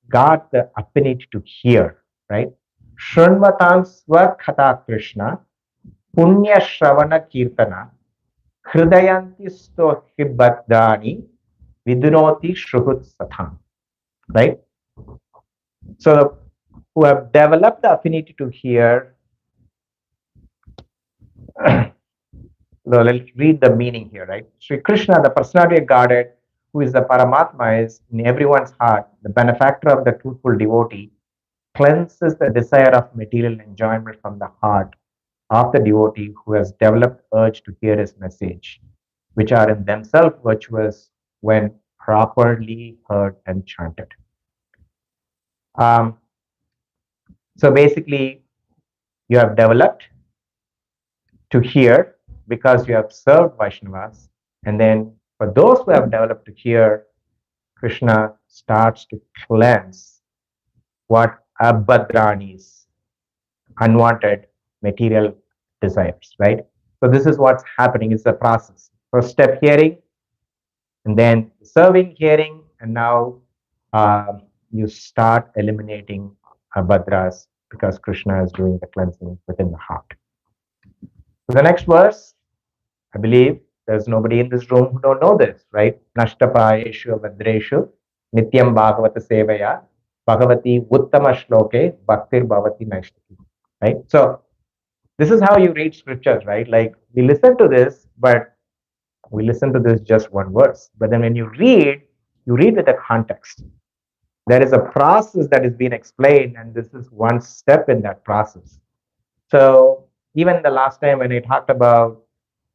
got the affinity to hear, right? Shrunvatam Swakhatha Krishna, Punya Shravana Kirtana, Hridayanti Stohibadani, Vidunoti Shruhut Satham, right? So who have developed the affinity to hear. So let's read the meaning here, right? Sri Krishna, the personality of Godhead, who is the Paramatma, is in everyone's heart, the benefactor of the truthful devotee, cleanses the desire of material enjoyment from the heart of the devotee who has developed urge to hear his message, which are in themselves virtuous when properly heard and chanted. Um, so basically, you have developed to hear because you have served Vaishnavas. And then for those who have developed to hear, Krishna starts to cleanse what abhadranis, unwanted material desires, right? So this is what's happening. It's a process. First step, hearing, and then serving, hearing, and now you start eliminating abhadras because Krishna is doing the cleansing within the heart. So the next verse, I believe there's nobody in this room who don't know this, right? Nashtapayeshu abhadreshu nityam bhagavata sevaya bhagavati uttama shloke bhaktir bhavati naishtaki, right? So this is how you read scriptures, right? Like we listen to this, but we listen to this just one verse. But then when you read with the context. There is a process that is being explained, and this is one step in that process. So even the last time when I talked about,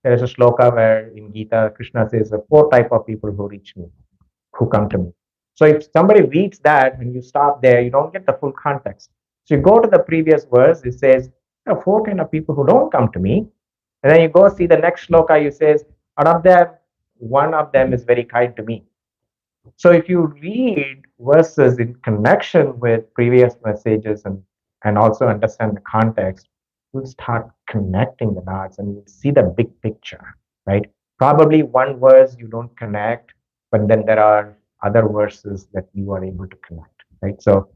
there is a shloka where in Gita, Krishna says there are 4 types of people who reach me, who come to me. So if somebody reads that, when you stop there, you don't get the full context. So you go to the previous verse, it says, there are 4 kind of people who don't come to me. And then you go see the next shloka, you says, out of them, one of them is very kind to me. So if you read verses in connection with previous messages and also understand the context, you'll start connecting the dots and you'll see the big picture, right? Probably one verse you don't connect, but then there are other verses that you are able to connect, right? So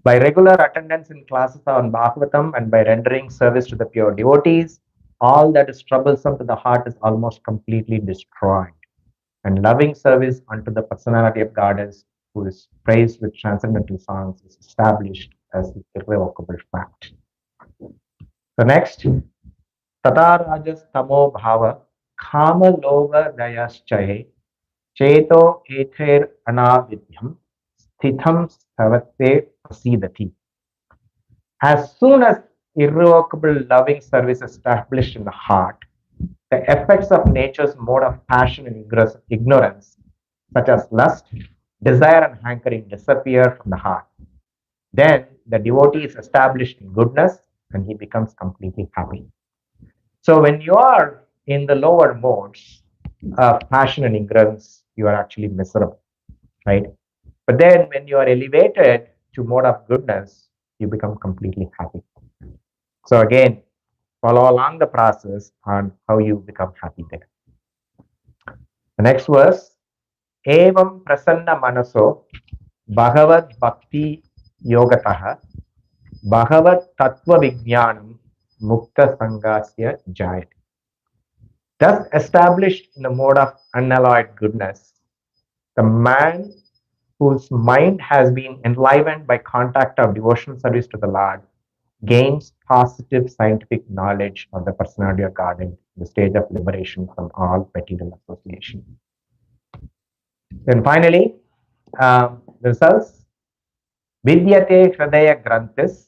by regular attendance in classes on Bhagavatam and by rendering service to the pure devotees, all that is troublesome to the heart is almost completely destroyed. And loving service unto the personality of Goddess, who is praised with transcendental songs, is established as the irrevocable fact. So next, Tata Rajas Tamo Bhava Kama Lova Dayaschaye Cheto Ether Anavidyam Sthitham Savate Prasidati. As soon as irrevocable loving service is established in the heart, the effects of nature's mode of passion and ignorance, such as lust, desire, and hankering, disappear from the heart. Then the devotee is established in goodness and he becomes completely happy. So when you are in the lower modes of passion and ignorance, you are actually miserable, right? But then when you are elevated to mode of goodness, you become completely happy. So again, follow along the process on how you become happy there. The next verse, Evam prasanna manaso bhagavad bhakti yogataha bhagavad tattva vijnanam mukta sangasya jayate. Thus established in the mode of unalloyed goodness, the man whose mind has been enlivened by contact of devotional service to the Lord gains positive scientific knowledge of the personality of God in the stage of liberation from all material association. Then finally, the results. Vidyate hridaya granthis,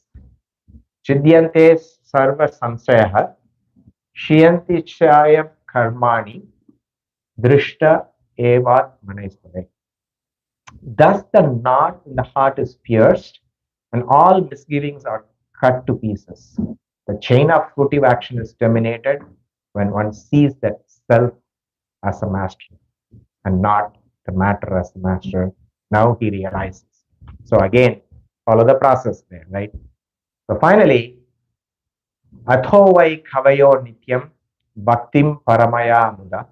chidyante sarva samsayah, shiyanti chayam karmani, drishta evat manaispade. Thus the knot in the heart is pierced and all misgivings are cut to pieces. The chain of fruitive action is terminated when one sees that self as a master and not the matter as the master. Now he realizes. So again, follow the process there, right? So finally, Atho vai kavayo nityam bhaktim paramaya muda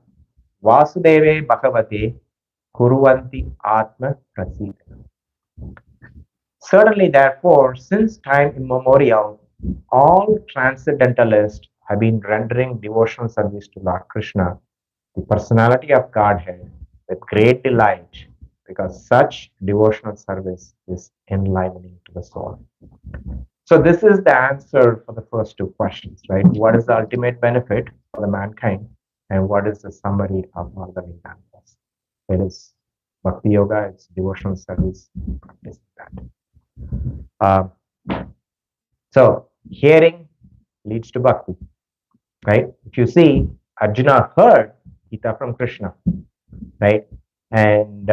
Vasudeve Bhagavate Kuruvanti Atma Prasidana. Certainly, therefore, since time immemorial, all transcendentalists have been rendering devotional service to Lord Krishna, the personality of Godhead, with great delight, because such devotional service is enlivening to the soul. So this is the answer for the first two questions, right? What is the ultimate benefit for the mankind, and what is the summary of all the Vedantas? It is Bhakti Yoga, it's devotional service, practice that. So hearing leads to bhakti, right? If you see, Arjuna heard Gita from Krishna, right? And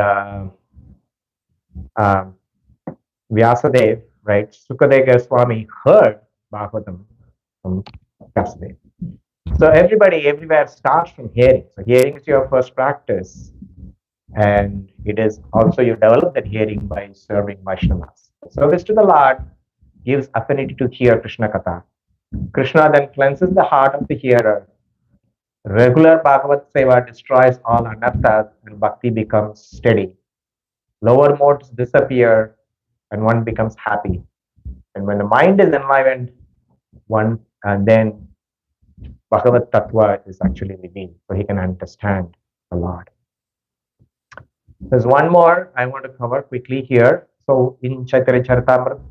Vyasadeva, right? Sukadeva Goswami heard Bhagavatam from Vyasadeva. So everybody everywhere starts from hearing. So hearing is your first practice, and it is also you develop that hearing by serving Vaishnavas. Service to the Lord gives affinity to hear Krishna Katha. Krishna then cleanses the heart of the hearer. Regular Bhagavat Seva destroys all anarthas and bhakti becomes steady. Lower modes disappear and one becomes happy. And when the mind is enlivened, one and then Bhagavat Tattva is actually revealed, so he can understand the Lord. There's one more I want to cover quickly here. So in Chaitanya Charitamrita,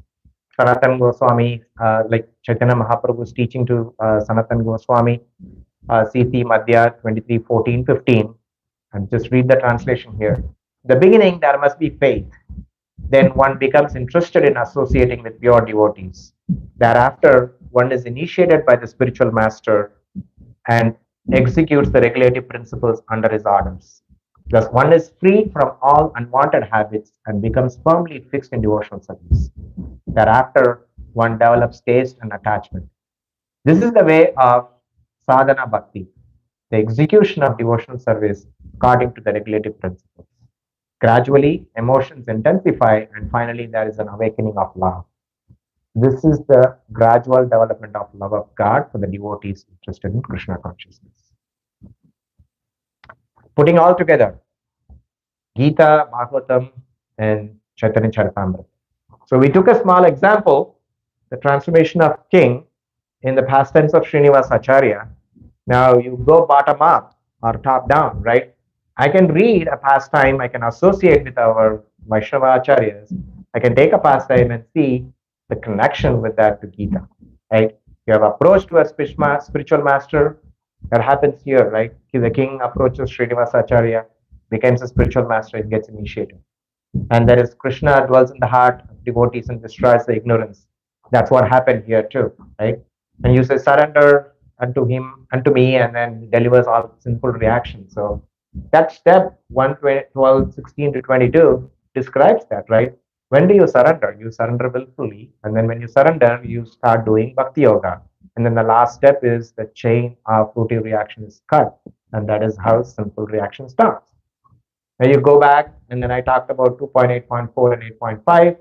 Sanatan Goswami, like Chaitanya Mahaprabhu's teaching to Sanatan Goswami, CC Madhya 23, 14, 15, and just read the translation here. The beginning, there must be faith. Then one becomes interested in associating with pure devotees. Thereafter, one is initiated by the spiritual master and executes the regulative principles under his orders. Thus, one is freed from all unwanted habits and becomes firmly fixed in devotional service. Thereafter, one develops taste and attachment. This is the way of sadhana bhakti, the execution of devotional service according to the regulative principles. Gradually, emotions intensify, and finally, there is an awakening of love. This is the gradual development of love of God for the devotees interested in Krishna consciousness. Putting all together, Gita, Bhagavatam, and Chaitanya Charitamrita. So we took a small example, the transformation of king in the past tense of Srinivas Acharya. Now you go bottom up or top down, right? I can read a pastime, I can associate with our Vaishnava Acharyas, I can take a pastime and see the connection with that to Gita, right? You have approached to a spiritual master, that happens here, right? The king approaches Srinivas Acharya, becomes a spiritual master, and gets initiated. And there is Krishna dwells in the heart of devotees and destroys the ignorance. That's what happened here too, right? And you say surrender unto him, unto me, and then he delivers all sinful reactions. So that step 12, 16 to 22 describes that, right? When do you surrender? You surrender willfully, and then when you surrender, you start doing bhakti yoga. And then the last step is the chain of fruitive reaction is cut, and that is how sinful reaction starts. Now you go back, and then I talked about 2.8.4 and 8.5,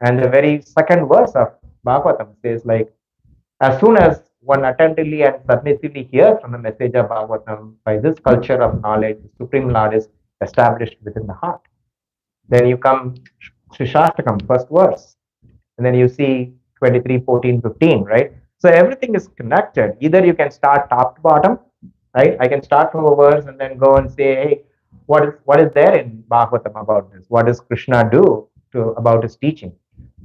and the very second verse of Bhagavatam says, like, as soon as one attentively and submissively hears from the message of Bhagavatam, by this culture of knowledge, the Supreme Lord is established within the heart. Then you come Shashtakam, first verse, and then you see 23, 14, 15, right? So everything is connected. Either you can start top to bottom, right? I can start from a verse and then go and say, hey, what is there in Bhagavatam about this? What does Krishna do about his teaching?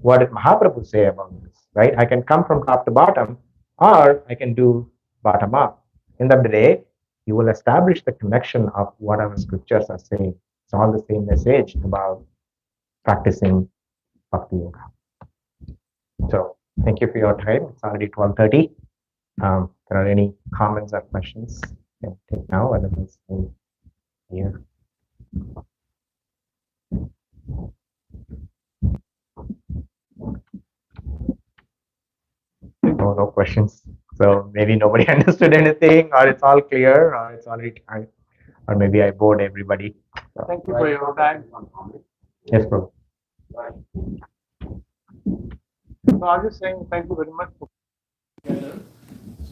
What did Mahaprabhu say about this, right? I can come from top to bottom, or I can do bottom up. End of the day, you will establish the connection of what our scriptures are saying. It's all the same message about practicing Bhakti Yoga. So thank you for your time. It's already 12:30. If there are any comments or questions, you can take now, otherwise here. No questions. So maybe nobody understood anything, or it's all clear, or it's already time, or maybe I bored everybody. So, Thank you for your time. yes, bro. So I'm just saying thank you very much for Together.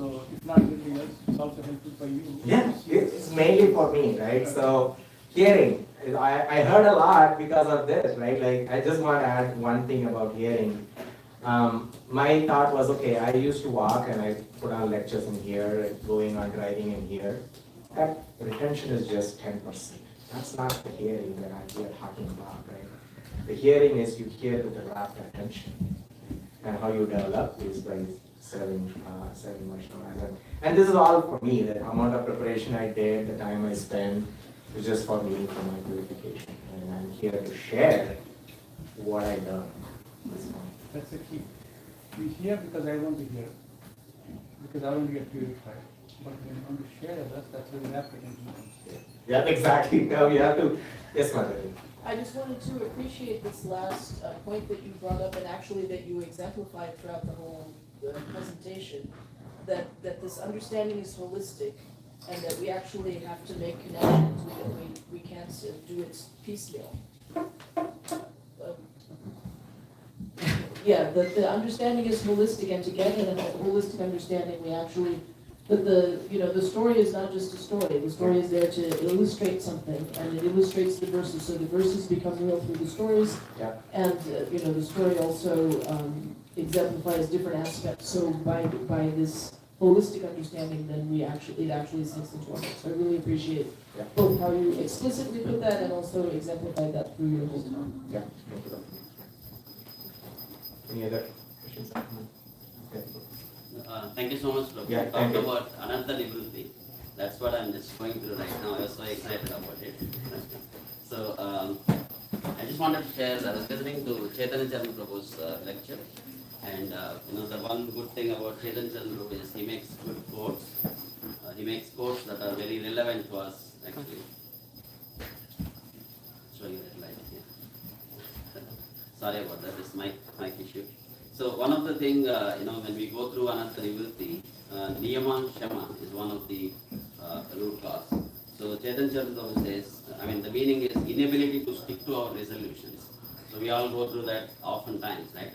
So if not anything else, it's also helpful for you. Yeah, it's mainly for me, right? So hearing, I heard a lot because of this, right? Like I just want to add one thing about hearing. My thought was, okay, I used to walk and I put on lectures in here, like going on driving in here. That retention is just 10%. That's not the hearing that we are talking about, right? The hearing is you hear with the rapt attention. And how you develop is by serving Vaishnava. And this is all for me, the amount of preparation I did, the time I spent, is just for me, for my purification. And I'm here to share what I learned. That's the key. We hear because I want to hear. Because I want to get purified. But when you want to share with us, that's where the apprehension comes. Yeah, exactly. Now you have to, yes, Mother. I just wanted to appreciate this last point that you brought up and actually that you exemplified throughout the whole presentation, that this understanding is holistic and that we actually have to make connections, we can't do it piecemeal. Yeah, the understanding is holistic, and to get a holistic understanding, we actually, the story is not just a story. The story is there to illustrate something, and it illustrates the verses. So the verses become real through the stories, Yeah. and the story also exemplifies different aspects. So by this holistic understanding, then it actually sinks into our hearts. So I really appreciate both how you explicitly put that and also exemplify that through your whole talk. Yeah. Any other questions? Okay. Thank you so much, Prabhu. Yeah, You thank talked you. about Ananta Nivrutti. That's what I'm just going through right now. I was so excited about it. So, I just wanted to share, I was listening to Chaitanya Charan Prabhu's lecture. And, the one good thing about Chaitanya Charan Prabhu is he makes good quotes. He makes quotes that are very relevant to us, actually. Showing you that light, yeah. Sorry about that, it's mic issue. So one of the thing, when we go through Ananta Nivrutti, Niyama Shama is one of the root cause. So Chaitanya Charan says, the meaning is inability to stick to our resolutions. So we all go through that oftentimes, right?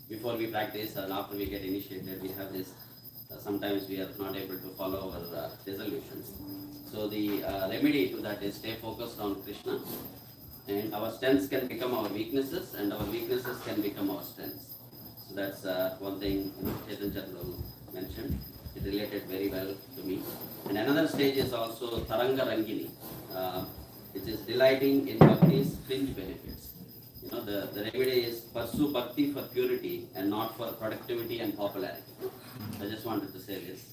Before we practice and after we get initiated, we have this, sometimes we are not able to follow our resolutions. So the remedy to that is stay focused on Krishna. And our strengths can become our weaknesses, and our weaknesses can become our strengths. So that's one thing Chaitanya Charan mentioned. It related very well to me. And another stage is also Taranga Rangini, which is delighting in bhakti's fringe benefits. The remedy is pursue bhakti for purity and not for productivity and popularity. I just wanted to say this.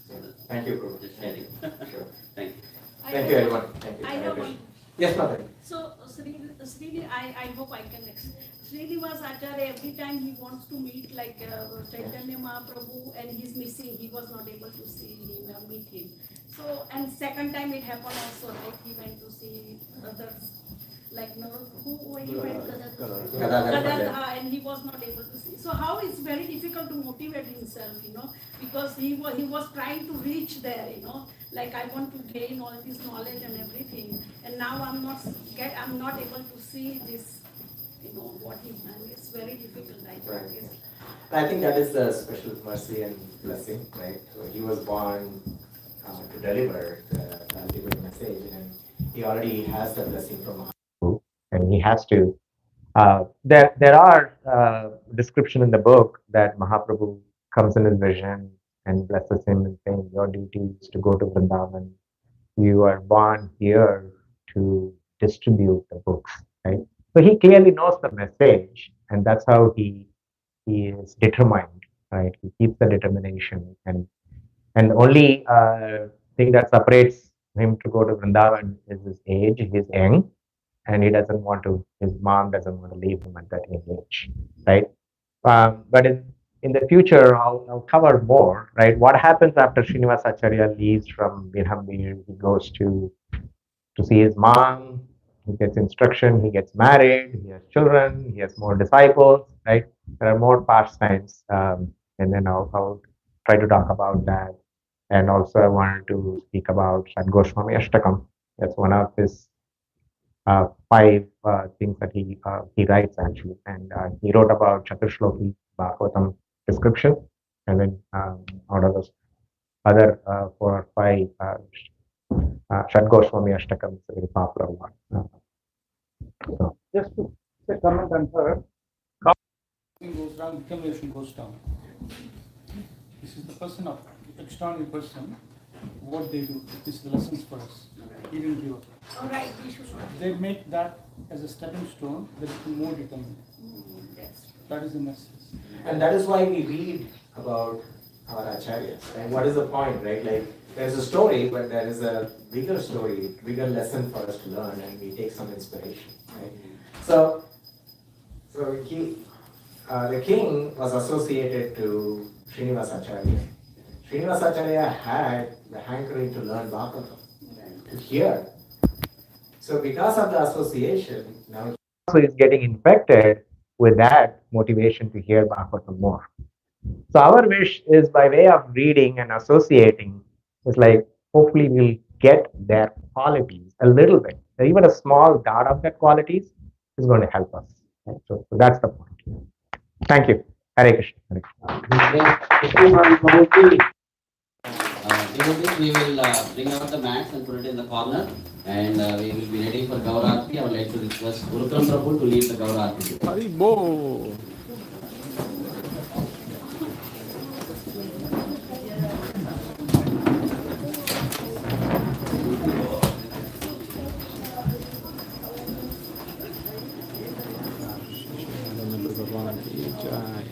Thank you, Prabhu. Just sharing. Sure. Thank you. Thank you, everyone. Thank you. I have one. Yes, Mother. So, I hope I can explain. Srinivas Acharya, every time he wants to meet like Chaitanya Mahaprabhu and he's missing, he was not able to see him or meet him. So, and second time it happened also, like he went to see others, like who he went Gadadhar, and he was not able to see. So how it's very difficult to motivate himself, because he was trying to reach there, like I want to gain all this knowledge and everything, and now I'm not able to see this, what he meant. It's very difficult, I think. Right. I think that is the special mercy and blessing, right? So he was born to deliver the ultimate message, and he already has the blessing from Mahaprabhu, and he has to. There are description in the book that Mahaprabhu comes in his vision and blesses him and saying, "Your duty is to go to Vrindavan. You are born here to distribute the books." Right. So he clearly knows the message, and that's how he is determined. Right. He keeps the determination, and only thing that separates him to go to Vrindavan is his age. He's young, and he doesn't want to. His mom doesn't want to leave him at that age, right? But in the future, I'll cover more, right? What happens after Srinivas Acharya leaves from Birhambir? He goes to see his mom. He gets instruction. He gets married. He has children. He has more disciples, right? There are more pastimes, and then I'll try to talk about that. And also, I wanted to speak about Sad Goswami Ashtakam. That's one of his 5 things that he writes actually, and he wrote about Chaturshloki Bhagavatam description, and then out of those other 4 or 5 Shad Goswami Ashtakam is a very popular one. So, Just to say comment on her, goes down, accumulation goes down. This is the person of extraordinary person. What they do is the lessons for us. He didn't give up. All right, we should not. They make that as a stepping stone. They become more determined. That's That is the message. And that is why we read about our acharyas. And what is the point, right? Like, there's a story, but there is a bigger story, bigger lesson for us to learn, and we take some inspiration, right? So the king was associated to Srinivas Acharya. Srinivas Acharya had the hankering to learn Bhagavatam, to hear. So because of the association, now also is getting infected with that motivation to hear Bhagavatam more. So our wish is by way of reading and associating, is like hopefully we'll get their qualities a little bit. Even a small dot of their qualities is going to help us. Right? So that's the point. Thank you. Hare Krishna. Hare Krishna. Devotees, we will bring out the mats and put it in the corner, and we will be ready for Gaurarti. I would like to request Urukam Prabhu to lead the Gaurarti. Haribo. भगवान की जय।